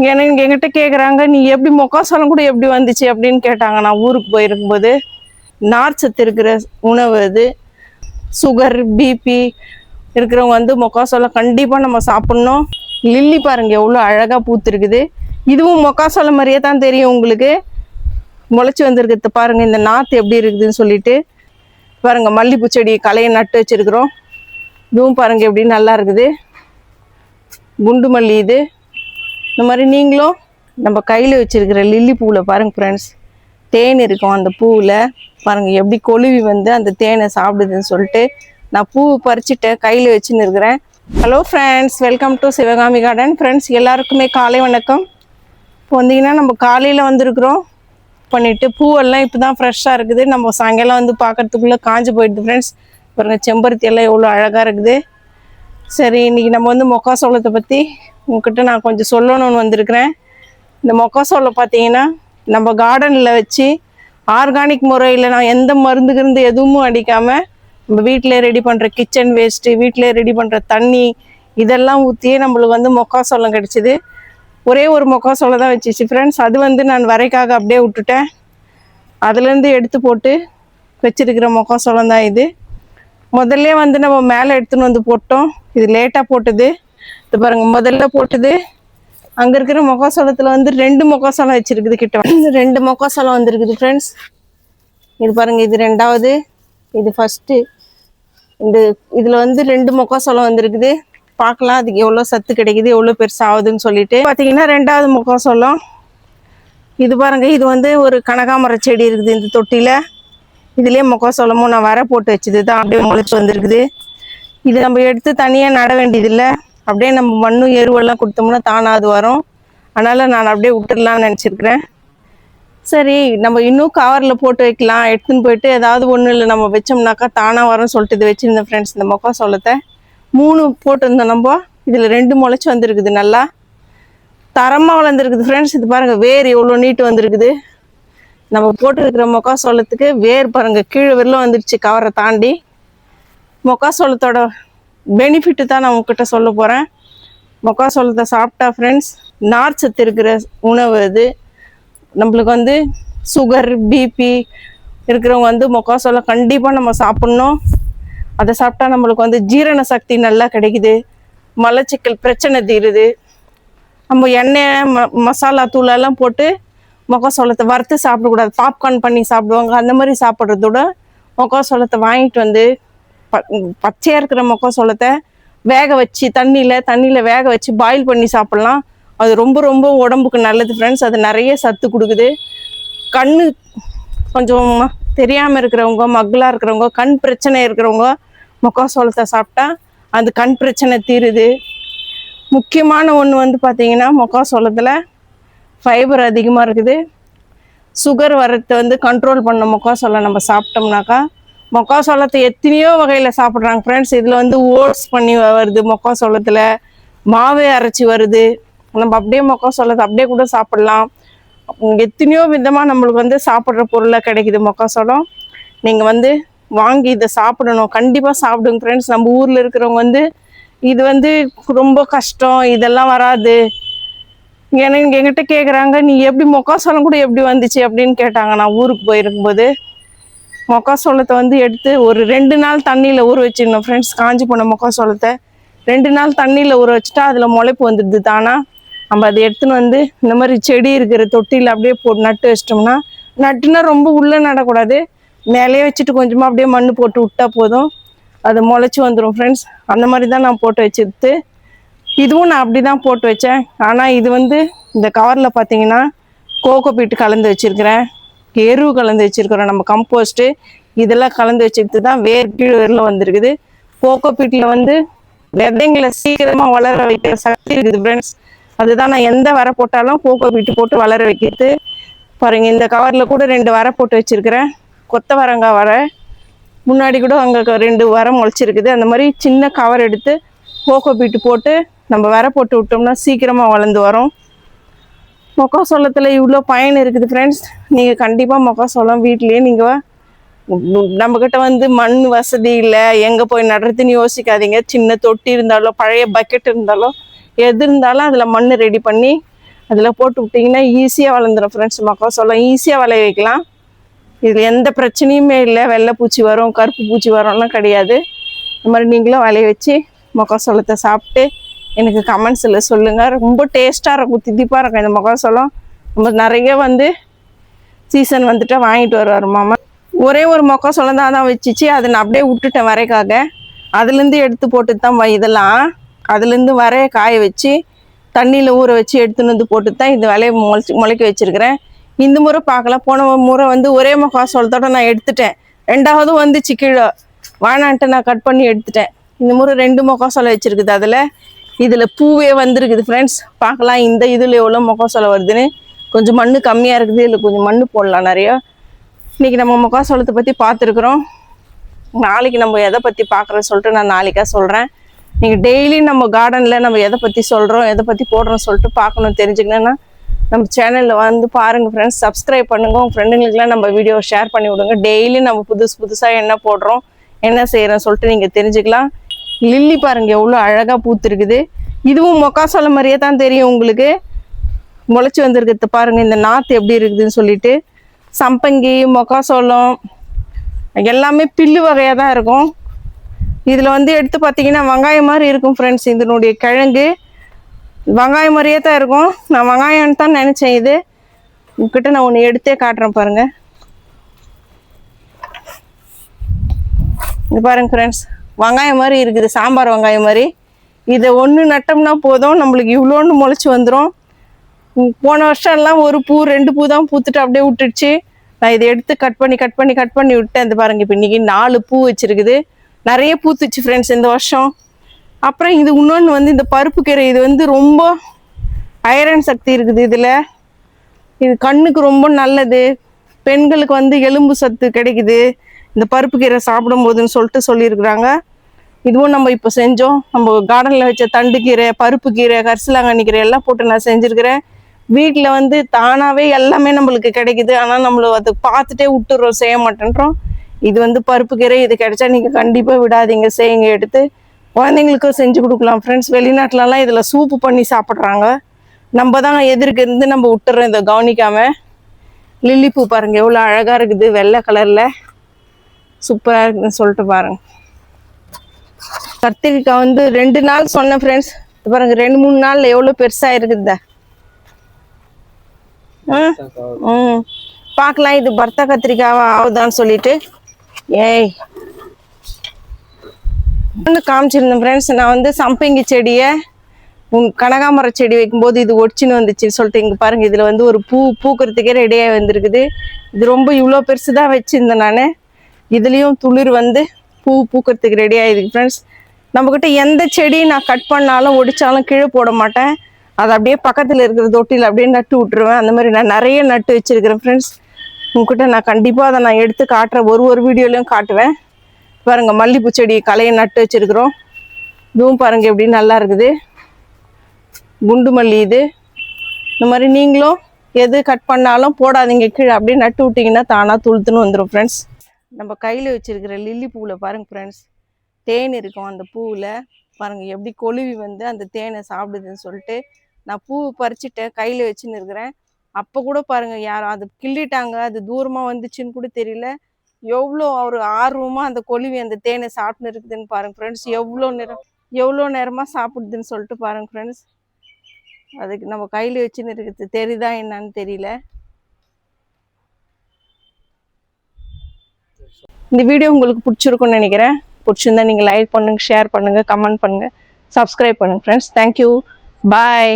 என்கிட்ட கேட்குறாங்க, நீ எப்படி மொக்காசோளம் கூட எப்படி வந்துச்சு அப்படின்னு கேட்டாங்க. நான் ஊருக்கு போயிருக்கும்போது, நார்ச்சத்து இருக்கிற உணவு அது. சுகர் பிபி இருக்கிறவங்க வந்து மொக்காசோளம் கண்டிப்பாக நம்ம சாப்பிட்ணும். லில்லி பாருங்க எவ்வளோ அழகாக பூத்துருக்குது. இதுவும் மொக்காசோளம் மாதிரியே தான் தெரியும் உங்களுக்கு. முளைச்சி வந்திருக்கிறது பாருங்க, இந்த நாற்று எப்படி இருக்குதுன்னு சொல்லிட்டு பாருங்க. மல்லிப்பூ செடி களையை நட்டு வச்சிருக்கிறோம். இதுவும் பாருங்க எப்படி நல்லா இருக்குது. குண்டு மல்லி இது. இந்த மாதிரி நீங்களும் நம்ம கையில் வச்சிருக்கிற லில்லி பூவில் பாருங்க ஃப்ரெண்ட்ஸ், தேன் இருக்கும் அந்த பூவில் பாருங்க எப்படி கொழுவி வந்து அந்த தேனை சாப்பிடுதுன்னு சொல்லிட்டு நான் பூ பறிச்சுட்டு கையில் வச்சுன்னு இருக்கிறேன். Hello friends, welcome to Sivakami garden. Friends எல்லாருக்குமே காலை வணக்கம். இப்போ வந்தீங்கன்னா நம்ம காலையில் வந்திருக்கிறோம் பண்ணிவிட்டு பூவெல்லாம் இப்போ தான் ஃப்ரெஷ்ஷாக இருக்குது. நம்ம சாயங்காலம் வந்து பார்க்குறதுக்குள்ளே காஞ்சி போயிடுது ஃப்ரெண்ட்ஸ். பாருங்கள் செம்பருத்தி எல்லாம் எவ்வளோ அழகாக இருக்குது. சரி, இன்றைக்கி நம்ம வந்து மொக்காசோளத்தை பற்றி உங்ககிட்ட நான் கொஞ்சம் சொல்லணும்னு வந்திருக்கிறேன். இந்த மொக்காசோளம் பார்த்தீங்கன்னா நம்ம கார்டனில் வச்சு ஆர்கானிக் முறையில் நான் எந்த மருந்துகிருந்து எதுவும் அடிக்காமல் நம்ம வீட்டிலே ரெடி பண்ணுற கிச்சன் வேஸ்ட்டு, வீட்டிலே ரெடி பண்ணுற தண்ணி இதெல்லாம் ஊற்றியே நம்மளுக்கு வந்து மொக்காசோளம் கிடச்சிது. ஒரே ஒரு மொக்காசோளம் தான் வச்சிச்சு ஃப்ரெண்ட்ஸ். அது வந்து நான் வரைக்காக அப்படியே விட்டுட்டேன். அதுலேருந்து எடுத்து போட்டு வச்சிருக்கிற மொக்காசோளம் தான் இது. முதல்ல வந்து நம்ம மேலே எடுத்துன்னு வந்து போட்டோம். இது லேட்டாக போட்டது. இது பாருங்கள், முதல்ல போட்டது அங்கே இருக்கிற மொக்காசோளத்தில் வந்து 2 மொக்காசோளம் வச்சுருக்குது கிட்ட. 2 மொக்காசோளம் வந்துருக்குது ஃப்ரெண்ட்ஸ். இது பாருங்கள், இது 2வது, இது ஃபஸ்ட்டு. இதில் வந்து 2 மொக்காசோளம் வந்துருக்குது. பார்க்கலாம் அதுக்கு எவ்வளோ சத்து கிடைக்குது, எவ்வளோ பெருசாகுதுன்னு சொல்லிட்டு. பார்த்தீங்கன்னா 2வது மொக்காசோளம் இது பாருங்கள். இது வந்து ஒரு கனகாமர செடி இருக்குது இந்த தொட்டியில். இதுலேயே மொக்காசோளமும் நான் வர போட்டு வச்சது தான் அப்படியே முளைச்சி வந்துருக்குது. இது நம்ம எடுத்து தனியாக நட வேண்டியதில்லை. அப்படியே நம்ம மண்ணும் எருவெல்லாம் கொடுத்தோம்னா தானாக அது வரும். அதனால் நான் அப்படியே விட்டுடலான்னு நினச்சிருக்கிறேன். சரி, நம்ம இன்னும் கவரில் போட்டு வைக்கலாம், எடுத்துன்னு போயிட்டு ஏதாவது ஒன்றும் இல்லை நம்ம வச்சோம்னாக்கா தானாக வரும்னு சொல்லிட்டு இது வச்சுருந்தேன் ஃப்ரெண்ட்ஸ். இந்த மொக்காசோளத்தை 3 போட்டிருந்தோம் நம்ம. இதில் 2 முளைச்சி வந்துருக்குது. நல்லா தரமாக வளர்ந்துருக்குது ஃப்ரெண்ட்ஸ். இது பாருங்கள், வேர் எவ்வளோ நீட்டு வந்துருக்குது. நம்ம போட்டுருக்கிற மொக்காசோளத்துக்கு வேர் பாருங்கள் கீழே வெள்ளம் வந்துடுச்சு கவரை தாண்டி. மொக்காசோளத்தோட பெனிஃபிட்டு தான் நான் உங்ககிட்ட சொல்ல போகிறேன். மொக்காசோளத்தை சாப்பிட்டா ஃப்ரெண்ட்ஸ் நார்ச்சத்து இருக்கிற உணவு அது. நம்மளுக்கு வந்து சுகர் பிபி இருக்கிறவங்க வந்து மொக்காசோளம் கண்டிப்பாக நம்ம சாப்பிட்ணும். அதை சாப்பிட்டா நம்மளுக்கு வந்து ஜீரண சக்தி நல்லா கிடைக்குது. மலச்சிக்கல் பிரச்சனை தீருது. நம்ம எண்ணெய் மசாலா தூளெல்லாம் போட்டு மொக்காசோளத்தை வறுத்து சாப்பிடக்கூடாது. பாப்கார்ன் பண்ணி சாப்பிடுவாங்க. அந்த மாதிரி சாப்பிட்றதோட மொக்காசோளத்தை வாங்கிட்டு வந்து பச்சையாக இருக்கிற மொக்காசோளத்தை வேக வச்சு தண்ணியில் வேக வச்சு பாயில் பண்ணி சாப்பிட்லாம். அது ரொம்ப ரொம்ப உடம்புக்கு நல்லது ஃப்ரெண்ட்ஸ். அது நிறைய சத்து கொடுக்குது. கண்ணு கொஞ்சம் தெரியாமல் இருக்கிறவங்க, மங்கலாக இருக்கிறவங்க, கண் பிரச்சனை இருக்கிறவங்க மொக்காசோளத்தை சாப்பிட்டா அந்த கண் பிரச்சனை தீருது. முக்கியமான ஒன்று வந்து பார்த்திங்கன்னா மொக்காசோளத்தில் ஃபைபர் அதிகமாக இருக்குது. சுகர் வரத்தை வந்து கண்ட்ரோல் பண்ண மொக்காசோளம் நம்ம சாப்பிட்டோம்னாக்கா. மொக்காசோளத்தை எத்தனையோ வகையில் சாப்பிட்றாங்க ஃப்ரெண்ட்ஸ். இதில் வந்து ஓட்ஸ் பண்ணி வருது, மொக்காசோளத்தில் மாவே அரைச்சி வருது. நம்ம அப்படியே மொக்காசோளத்தை அப்படியே கூட சாப்பிட்லாம். எத்தனையோ விதமாக நம்மளுக்கு வந்து சாப்பிட்ற பொருளாக கிடைக்குது மொக்காசோளம். நீங்கள் வந்து வாங்கி இதை சாப்பிடணும், கண்டிப்பாக சாப்பிடுங்க ஃப்ரெண்ட்ஸ். நம்ம ஊரில் இருக்கிறவங்க வந்து இது வந்து ரொம்ப கஷ்டம், இதெல்லாம் வராது. என்கிட்ட கேட்குறாங்க, நீ எப்படி மொக்காசோளம் கூட எப்படி வந்துச்சு அப்படின்னு கேட்டாங்க. நான் ஊருக்கு போயிருக்கும்போது மொக்காசோளத்தை வந்து எடுத்து ஒரு 2 நாள் தண்ணியில் ஊற வச்சிடணும் ஃப்ரெண்ட்ஸ். காஞ்சி போன மொக்காசோளத்தை 2 நாள் தண்ணியில் ஊற வச்சுட்டா அதில் முளைப்பு வந்துடுது தானா. நம்ம அதை எடுத்துன்னு வந்து இந்த மாதிரி செடி இருக்கிற தொட்டியில் அப்படியே போட்டு நட்டு வச்சிட்டோம்னா, நட்டுனா ரொம்ப உள்ளே நடக்கூடாது, மேலேயே வச்சுட்டு கொஞ்சமாக அப்படியே மண் போட்டு விட்டா போதும், அது முளைச்சி வந்துடும் ஃப்ரெண்ட்ஸ். அந்த மாதிரி தான் நான் போட்டு வச்சுருது. இதுவும் நான் அப்படி தான் போட்டு வச்சேன். ஆனால் இது வந்து இந்த கவரில் பார்த்தீங்கன்னா கோகோ பீட்டு கலந்து வச்சுருக்கிறேன், எருவு கலந்து வச்சுருக்கிறோம், நம்ம கம்போஸ்ட்டு இதெல்லாம் கலந்து வச்சுக்கிட்டு தான் வேர் கீழே வரல வந்துருக்குது. கோகோ பீட்டில் வந்து விதைங்களை சீக்கிரமாக வளர வைக்கிற சக்தி இருக்குது ஃப்ரெண்ட்ஸ். அதுதான் நான் எந்த வரை போட்டாலும் கோகோ பீட்டு போட்டு வளர வைக்கிறது. பாருங்கள், இந்த கவரில் கூட 2 வரை போட்டு வச்சுருக்கிறேன். கொத்த வரங்காய் வரை முன்னாடி கூட அங்கே 2 வரை முளைச்சிருக்குது. அந்த மாதிரி சின்ன கவர் எடுத்து கோகோ பீட்டு போட்டு நம்ம வரை போட்டு விட்டோம்னா சீக்கிரமாக வளர்ந்து வரும். மொக்காசோளத்தில் இவ்வளோ பயன் இருக்குது ஃப்ரெண்ட்ஸ். நீங்கள் கண்டிப்பாக மொக்காசோளம் வீட்லேயே நீங்கள் நம்மக்கிட்ட வந்து மண் வசதி இல்லை, எங்கே போய் நடுறதுன்னு யோசிக்காதீங்க. சின்ன தொட்டி இருந்தாலும் பழைய பக்கெட் இருந்தாலும் எது இருந்தாலும் அதில் மண் ரெடி பண்ணி அதில் போட்டு விட்டிங்கன்னா ஈஸியாக வளர்ந்துடும் ஃப்ரெண்ட்ஸ். மக்காசோளம் ஈஸியாக வளைய வைக்கலாம். இதில் எந்த பிரச்சனையுமே இல்லை. வெள்ளை பூச்சி வரும், கருப்பு பூச்சி வரும்லாம் கிடையாது. இந்த மாதிரி நீங்களும் வளைய வச்சு மக்காசோளத்தை சாப்பிட்டு எனக்கு கமெண்ட்ஸில் சொல்லுங்கள். ரொம்ப டேஸ்ட்டாக இருக்கும், தித்திப்பாக இருக்கும் இந்த மக்காசோளம். நம்ம நிறைய வந்து சீசன் வந்துட்டு வாங்கிட்டு வருவார் மாமா. ஒரே ஒரு மக்காசோளம் தான் வச்சிச்சு, அதை நான் அப்படியே விட்டுட்டேன் வரைக்காக. அதுலேருந்து எடுத்து போட்டு தான் இதெல்லாம் அதுலேருந்து வரைய காய வச்சு தண்ணியில் ஊற வச்சு எடுத்துன்னு வந்து போட்டு தான் இந்த விலையை முளைக்க வச்சுருக்கிறேன். இந்த முறை பார்க்கலாம். போன முறை வந்து ஒரே மக்காசோளத்தோட நான் எடுத்துட்டேன். ரெண்டாவதும் வந்துச்சு கீழே, வானான்ட்டு நான் கட் பண்ணி எடுத்துட்டேன். இந்த முறை 2 மக்காசோளம் வச்சுருக்குது. இதில் பூவே வந்துருக்குது ஃப்ரெண்ட்ஸ். பார்க்கலாம் இந்த இதில் எவ்வளோ மக்காசோளம் வருதுன்னு. கொஞ்சம் மண் கம்மியாக இருக்குது, இதில் கொஞ்சம் மண் போடலாம் நிறையா. இன்றைக்கி நம்ம மக்காசோளத்தை பற்றி பார்த்துருக்குறோம். நாளைக்கு நம்ம எதை பற்றி பார்க்குறோன்னு சொல்லிட்டு நான் நாளைக்காக சொல்கிறேன். நீங்கள் டெய்லி நம்ம கார்டனில் நம்ம எதை பற்றி சொல்கிறோம், எதை பற்றி போடுறோன்னு சொல்லிட்டு பார்க்கணும், தெரிஞ்சுக்கணுன்னா நம்ம சேனலில் வந்து பாருங்கள் ஃப்ரெண்ட்ஸ். சப்ஸ்கிரைப் பண்ணுங்கள். உங்கள் ஃப்ரெண்டுங்களுக்குலாம் நம்ம வீடியோ ஷேர் பண்ணி விடுங்க. டெய்லி நம்ம புதுசாக என்ன போடுறோம், என்ன செய்கிறோன்னு சொல்லிட்டு நீங்கள் தெரிஞ்சுக்கலாம். லில்லி பாருங்கள் எவ்வளோ அழகாக பூத்துருக்குது. இதுவும் மக்காசோளம் மாதிரியே தான் தெரியும் உங்களுக்கு. முளைச்சி வந்திருக்கிறது பாருங்கள், இந்த நாற்று எப்படி இருக்குதுன்னு சொல்லிட்டு. சம்பங்கி, மக்காசோளம் எல்லாமே பில்லு வகையாக தான் இருக்கும். இதில் வந்து எடுத்து பார்த்தீங்கன்னா வெங்காயம் மாதிரி இருக்கும் ஃப்ரெண்ட்ஸ். இதனுடைய கிழங்கு வெங்காயம் மாதிரியே தான் இருக்கும். நான் வெங்காயம்னு தான் நினச்சேன். இது உங்ககிட்ட நான் ஒன்று எடுத்தே காட்டுறேன் பாருங்கள். இது பாருங்க ஃப்ரெண்ட்ஸ், வெங்காயம் மாதிரி இருக்குது, சாம்பார் வெங்காயம் மாதிரி. இதை ஒன்று நட்டோம்னா போதும், நம்மளுக்கு இவ்வளோன்னு முளைச்சி வந்துடும். போன வருஷம்லாம் ஒரு பூ 2 பூ தான் பூத்துட்டு அப்படியே விட்டுடுச்சு. நான் இதை எடுத்து கட் பண்ணி விட்டேன். இந்த பாருங்க, இப்போ இன்றைக்கி 4 பூ வச்சுருக்குது. நிறைய பூத்துச்சு ஃப்ரெண்ட்ஸ் இந்த வருஷம். அப்புறம் இது இன்னொன்று வந்து இந்த பருப்பு கீரை. இது வந்து ரொம்ப ஐரன் சக்தி இருக்குது இதில். இது கண்ணுக்கு ரொம்ப நல்லது. பெண்களுக்கு வந்து எலும்பு சத்து கிடைக்குது இந்த பருப்பு கீரை சாப்பிடும் போதுன்னு சொல்லிட்டு சொல்லியிருக்கிறாங்க. இதுவும் நம்ம இப்போ செஞ்சோம். நம்ம கார்டனில் வச்ச தண்டு கீரை, பருப்பு கீரை, கரிசலாங்கண்ணி கீரை எல்லாம் போட்டு நான் செஞ்சுருக்கிறேன். வீட்டில் வந்து தானாகவே எல்லாமே நம்மளுக்கு கிடைக்குது. ஆனால் நம்மளை அதை பார்த்துட்டே விட்டுறோம், செய்ய மாட்டேன்றோம். இது வந்து பருப்பு கீரை. இது கிடைச்சா நீங்கள் கண்டிப்பாக விடாதீங்க, செய்யுங்க. எடுத்து குழந்தைங்களுக்கும் செஞ்சு கொடுக்கலாம் ஃப்ரெண்ட்ஸ். வெளிநாட்டிலலாம் இதில் சூப்பு பண்ணி சாப்பிட்றாங்க. நம்ம தான் எதிர்க்கு இருந்து நம்ம விட்டுறோம் இதை கவனிக்காமல். லில்லி பூ பாருங்கள் எவ்வளோ அழகாக இருக்குது, வெள்ளை கலரில் சூப்பராக இருக்குதுன்னு சொல்லிட்டு பாருங்கள். கத்திரிக்காய் வந்து 2 நாள் சொன்னேன் ஃப்ரெண்ட்ஸ். பாருங்க 2-3 நாளில் எவ்வளோ பெருசாக இருக்குதா. பார்க்கலாம் இது பர்த்தா கத்திரிக்காவா ஆகுதான்னு சொல்லிட்டு. காமிச்சிருந்தேன் ஃப்ரெண்ட்ஸ். நான் வந்து சம்பங்கி செடியை கனகாமர செடி வைக்கும்போது இது ஒடிச்சின்னு வந்துச்சுன்னு சொல்லிட்டு இங்கே பாருங்க, இதில் வந்து ஒரு பூக்கிறதுக்கே ரெடியாக வந்திருக்குது. இது ரொம்ப இவ்வளோ பெருசு தான் வச்சுருந்தேன் நான். இதுலேயும் துளிர் வந்து பூக்கிறதுக்கு ரெடி ஆகிடுது ஃப்ரெண்ட்ஸ். நம்மக்கிட்ட எந்த செடி நான் கட் பண்ணாலும் ஒடிச்சாலும் கீழே போட மாட்டேன். அதை அப்படியே பக்கத்தில் இருக்கிற தொட்டியில் அப்படியே நட்டு விட்டுருவேன். அந்த மாதிரி நான் நிறைய நட்டு வச்சுருக்கிறேன் ஃப்ரெண்ட்ஸ். உங்ககிட்ட நான் கண்டிப்பாக அதை நான் எடுத்து காட்டுறேன், ஒரு வீடியோலையும் காட்டுவேன். பாருங்கள் மல்லிப்பூ செடி கலையை நட்டு வச்சுருக்குறோம். இதுவும் பாருங்கள் எப்படி நல்லா இருக்குது, குண்டு மல்லி. இது இந்த மாதிரி நீங்களும் எது கட் பண்ணாலும் போடாதீங்க கீழே, அப்படியே நட்டு விட்டிங்கன்னா தானாக துளுத்துன்னு வந்துடும் ஃப்ரெண்ட்ஸ். நம்ம கையில் வச்சுருக்கிற லில்லி பூவில் பாருங்கள் ஃப்ரெண்ட்ஸ், தேன் இருக்கும் அந்த பூவில். பாருங்கள் எப்படி கொழுவி வந்து அந்த தேனை சாப்பிடுதுன்னு சொல்லிட்டு. நான் பூ பறிச்சுட்டேன், கையில் வச்சுன்னு இருக்கிறேன். அப்போ கூட பாருங்கள் யாரும் அது கிள்ளிட்டாங்க, அது தூரமாக வந்துச்சுன்னு கூட தெரியல. எவ்வளோ ஒரு ஆர்வமாக அந்த கொழுவி அந்த தேனை சாப்பிட்டுன்னு இருக்குதுன்னு பாருங்கள் ஃப்ரெண்ட்ஸ். எவ்வளோ நேரமாக சாப்பிடுதுன்னு சொல்லிட்டு பாருங்கள் ஃப்ரெண்ட்ஸ். அதுக்கு நம்ம கையில் வச்சுன்னு இருக்குது, தெரியுதா என்னன்னு தெரியல. இந்த வீடியோ உங்களுக்கு பிடிச்சிருக்குன்னு நினைக்கிறேன். பிடிச்சிருந்தா நீங்கள் லைக் பண்ணுங்கள், ஷேர் பண்ணுங்கள், கமெண்ட் பண்ணுங்கள், சப்ஸ்கிரைப் பண்ணுங்கள் ஃப்ரெண்ட்ஸ். தேங்க்யூ, பாய்.